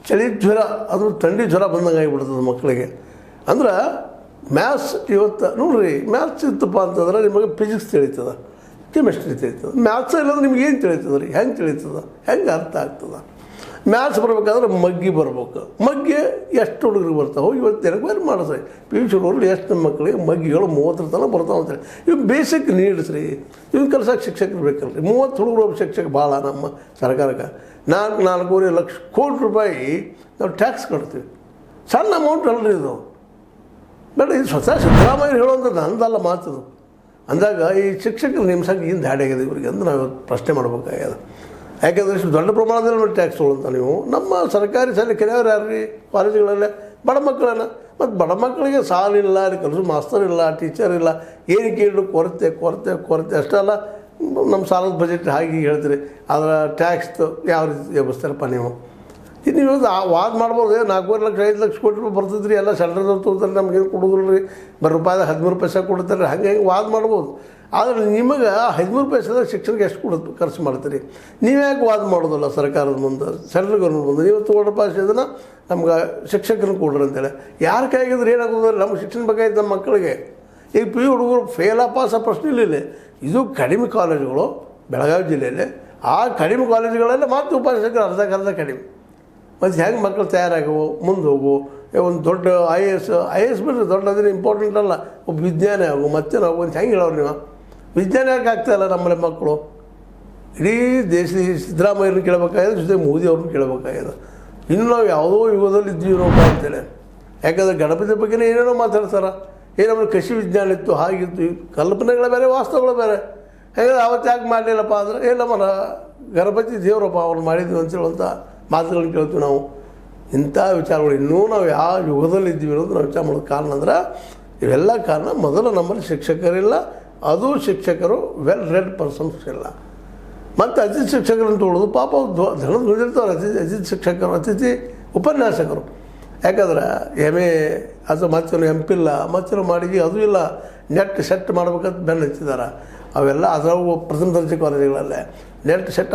ಚಳಿ ಜ್ವರ ಅದು ಥಂಡಿ ಜ್ವರ ಬಂದಂಗೆ ಆಗಿಬಿಡ್ತದೆ ಮಕ್ಕಳಿಗೆ. ಅಂದ್ರೆ ಮ್ಯಾಥ್ಸ್ ಇವತ್ತು ನೋಡ್ರಿ, ಮ್ಯಾಥ್ಸ್ ಇತ್ತಪ್ಪ ಅಂತಂದ್ರೆ ನಿಮಗೆ ಫಿಸಿಕ್ಸ್ ತಿಳಿತದೆ, ಕೆಮಿಸ್ಟ್ರಿ ತಿಳಿತದೆ. ಮ್ಯಾಥ್ಸ್ ಇಲ್ಲಂದ್ರೆ ನಿಮ್ಗೆ ಏನು ತಿಳಿತದೆ ರೀ? ಹೆಂಗೆ ತಿಳಿತದೆ? ಹೆಂಗೆ ಅರ್ಥ ಆಗ್ತದೆ? ಮ್ಯಾಥ್ಸ್ ಬರ್ಬೇಕಾದ್ರೆ ಮಗ್ಗಿ ಬರ್ಬೇಕು. ಮಗ್ಗೆ ಎಷ್ಟು ಹುಡುಗರಿಗೆ ಬರ್ತಾವೆ? ಇವತ್ತು ಎನ್ಕ್ವೈರಿ ಮಾಡಿಸ್ರಿ, ಪಿ ಯು ಸಿ ಹುಡುಗರು ಎಷ್ಟು ನಮ್ಮ ಮಕ್ಕಳಿಗೆ ಮಗ್ಗಿಗಳು 30 ತನಕ ಬರ್ತಾವೆ ಅಂತೇಳಿ. ಇವು ಬೇಸಿಕ್ ನೀಡ್ಸ್ ರೀ. ಇವ್ನ ಕಲ್ಸಕ್ಕೆ ಶಿಕ್ಷಕರು ಬೇಕಲ್ಲ ರೀ. 30 ಹುಡುಗರು ಶಿಕ್ಷಕ ಭಾಳ ನಮ್ಮ ಸರ್ಕಾರಕ್ಕೆ. 4.5 ಲಕ್ಷ ಕೋಟಿ ರೂಪಾಯಿ ನಾವು ಟ್ಯಾಕ್ಸ್ ಕಟ್ತೀವಿ. ಸಣ್ಣ ಅಮೌಂಟ್ ಅಲ್ರಿ ಇದು. ಬೇಡ, ಇದು ಸ್ವತಃ ಸಿದ್ದರಾಮಯ್ಯ ಹೇಳುವಂಥದ್ದು ಅಂದಲ್ಲ ಮಾತದು. ಅಂದಾಗ ಈ ಶಿಕ್ಷಕರು ನೇಮಸಕ್ಕೆ ಏನು ದಾಡಿ ಆಗಿದೆ ಇವರಿಗೆ ಅಂತ ನಾವು ಪ್ರಶ್ನೆ ಮಾಡ್ಬೇಕಾಗ್ಯದ. ಯಾಕೆಂದರೆ ಇಷ್ಟು ದೊಡ್ಡ ಪ್ರಮಾಣದಲ್ಲಿ ನೋಡಿ ಟ್ಯಾಕ್ಸ್ ತೊಗೊಳ್ತ ನೀವು. ನಮ್ಮ ಸರ್ಕಾರಿ ಶಾಲೆ ಕೆಲವರು ಯಾರು ರೀ? ಕಾಲೇಜುಗಳಲ್ಲೇ ಬಡ ಮಕ್ಕಳನ್ನ. ಮತ್ತು ಬಡ ಮಕ್ಕಳಿಗೆ ಸಾಲಿಲ್ಲ, ಅಲ್ಲಿ ಕಲಿಸೋ ಮಾಸ್ತರ್ ಇಲ್ಲ, ಟೀಚರ್ ಇಲ್ಲ, ಏನು ಕೇಳಿ ಕೊರತೆ ಕೊರತೆ ಕೊರತೆ. ಅಷ್ಟೇ ಅಲ್ಲ, ನಮ್ಮ ಸಾಲದ ಬಜೆಟ್ ಹಾಗೆ ಹೇಳ್ತೀರಿ, ಅದರ ಟ್ಯಾಕ್ಸ್ದು ಯಾವ ರೀತಿ ಎಬ್ಬಿಸ್ತಾರಪ್ಪ ನೀವು? ಇದು ನೀವು ವಾದ ಮಾಡ್ಬೋದು. 4.5 ಲಕ್ಷ 5 ಲಕ್ಷ ಕೋಟಿ ರೂಪಾಯಿ ಬರ್ತದೆ ರೀ, ಎಲ್ಲ ಸೆಂಟ್ರದವ್ರು ತೊಗೊತಾರೆ, ನಮಗೇನು ಕೊಡೋದಿಲ್ಲ ರೀ, ಬರೋ ರೂಪಾಯಿದಾಗ 13 ಪೈಸೆ ಕೊಡ್ತಾರೆ, ಹಂಗೆ ವಾದ ಮಾಡ್ಬೋದು. ಆದರೆ ನಿಮಗೆ 13 ಪೈಸೆದಾಗ ಶಿಕ್ಷಣಕ್ಕೆ ಎಷ್ಟು ಖರ್ಚು ಮಾಡ್ತೀರಿ? ನೀವ್ಯಾಕೆ ವಾದ ಮಾಡೋದಲ್ಲ ಸರ್ಕಾರದ ಮುಂದೆ, ಸೆಂಟ್ರಲ್ ಗೌರ್ಮೆಂಟ್ ಮುಂದೆ? ನೀವು ತೊಗೊಳ್ರಪ್ಪ ಇದನ್ನು ನಮ್ಗೆ ಶಿಕ್ಷಕರನ್ನು ಕೊಡ್ರಿ ಅಂತೇಳಿ. ಯಾರು ಕೈಗಿದ್ರೆ ಏನಾಗೋದ್ರೆ ನಮ್ಗೆ ಶಿಕ್ಷಣ ಬೇಕಾಯ್ತು ನಮ್ಮ ಮಕ್ಕಳಿಗೆ. ಈಗ ಪಿ ಯು ಹುಡುಗರು ಫೇಲ ಪಾಸ್ ಪ್ರಶ್ನೆ ಇಲ್ಲ. ಇದು ಕಡಿಮೆ ಕಾಲೇಜುಗಳು ಬೆಳಗಾವಿ ಜಿಲ್ಲೆಯಲ್ಲಿ. ಆ ಕಡಿಮೆ ಕಾಲೇಜುಗಳಲ್ಲೇ ಮತ್ತೆ ಉಪನ್ಯಾಸಕರು ಅರ್ಧ ಕಡಿಮೆ. ಮತ್ತು ಹೆಂಗೆ ಮಕ್ಕಳು ತಯಾರಾಗವು, ಮುಂದೆ ಹೋಗು. ಒಂದು ದೊಡ್ಡ ಐ ಎ ಎಸ್ ಬಿಟ್ಟರೆ ದೊಡ್ಡದೇನು ಇಂಪಾರ್ಟೆಂಟ್ ಅಲ್ಲ, ಒಬ್ಬ ವಿಜ್ಞಾನಿ ಆಗು, ಮತ್ತೇನು ಆಗು ಅಂತ ಹೆಂಗೆ ಹೇಳೋರು ನೀವು? ವಿಜ್ಞಾನಿ ಯಾಕೆ ಆಗ್ತಾಯಿಲ್ಲ ನಮ್ಮಲ್ಲಿ ಮಕ್ಕಳು? ಇಡೀ ದೇಶದ ಸಿದ್ದರಾಮಯ್ಯನ ಕೇಳಬೇಕಾಗಿದೆ, ಜೊತೆ ಮೋದಿ ಅವ್ರನ್ನ ಕೇಳಬೇಕಾಗಿದೆ. ಇನ್ನು ನಾವು ಯಾವುದೋ ಯುಗದಲ್ಲಿ ಇದ್ದೀವಿರೋಪ್ಪ ಅಂತೇಳಿ. ಯಾಕಂದರೆ ಗಣಪತಿ ಬಗ್ಗೆನೇ ಏನೇನೋ ಮಾತಾಡ್ತಾರೆ. ಏನಂದ್ರೆ ಕೃಷಿ ವಿಜ್ಞಾನ ಇತ್ತು, ಹಾಗಿತ್ತು. ಕಲ್ಪನೆಗಳು ಬೇರೆ, ವಾಸ್ತವಗಳು ಬೇರೆ. ಹೇಗೆ ಅವತ್ತು ಯಾಕೆ ಮಾಡಲಿಲ್ಲಪ್ಪ ಅಂದರೆ ನಮ್ಮ ಗಣಪತಿ ದೇವರಪ್ಪ ಅವ್ರು ಮಾಡಿದ್ವಿ ಅಂತೇಳುವಂಥ ಮಾತುಗಳನ್ನ ಕೇಳ್ತೀವಿ ನಾವು. ಇಂಥ ವಿಚಾರಗಳು ಇನ್ನೂ ನಾವು ಯಾವ ಯುಗದಲ್ಲಿ ಇದ್ದೀವಿ ಅನ್ನೋದು ನಾವು ವಿಚಾರ ಮಾಡೋದು. ಕಾರಣ ಅಂದ್ರೆ ಇವೆಲ್ಲ ಕಾರಣ ಮೊದಲು ನಮ್ಮಲ್ಲಿ ಶಿಕ್ಷಕರಿಲ್ಲ, ಅದು ಶಿಕ್ಷಕರು ವೆಲ್ ರೆಡ್ ಪರ್ಸನ್ಸ್ ಇಲ್ಲ. ಮತ್ತು ಅತಿಥಿ ಶಿಕ್ಷಕರನ್ನು ತೊಗೊಳ್ಳೋದು ಪಾಪ ಧನದ ದುಡಿದಿರ್ತಾರೆ. ಅತಿಥಿ ಶಿಕ್ಷಕರು, ಅತಿಥಿ ಉಪನ್ಯಾಸಕರು. ಯಾಕಂದ್ರೆ ಎಮ್.ಎ ಅಥವಾ ಮತ್ತೇನು ಎಂಪಿಲ್ಲ, ಮತ್ತೇನು ಮಾಡಿ ಅದು ಇಲ್ಲ, ನೆಟ್ ಸೆಟ್ ಮಾಡ್ಬೇಕಂತ ಬೆನ್ನು ಹಚ್ಚಿದ್ದಾರೆ. ಅವೆಲ್ಲ ಅದರ ಪ್ರಥಮ ದರ್ಜೆ ಕಾಲೇಜುಗಳಲ್ಲೇ ನೆಟ್ ಸೆಟ್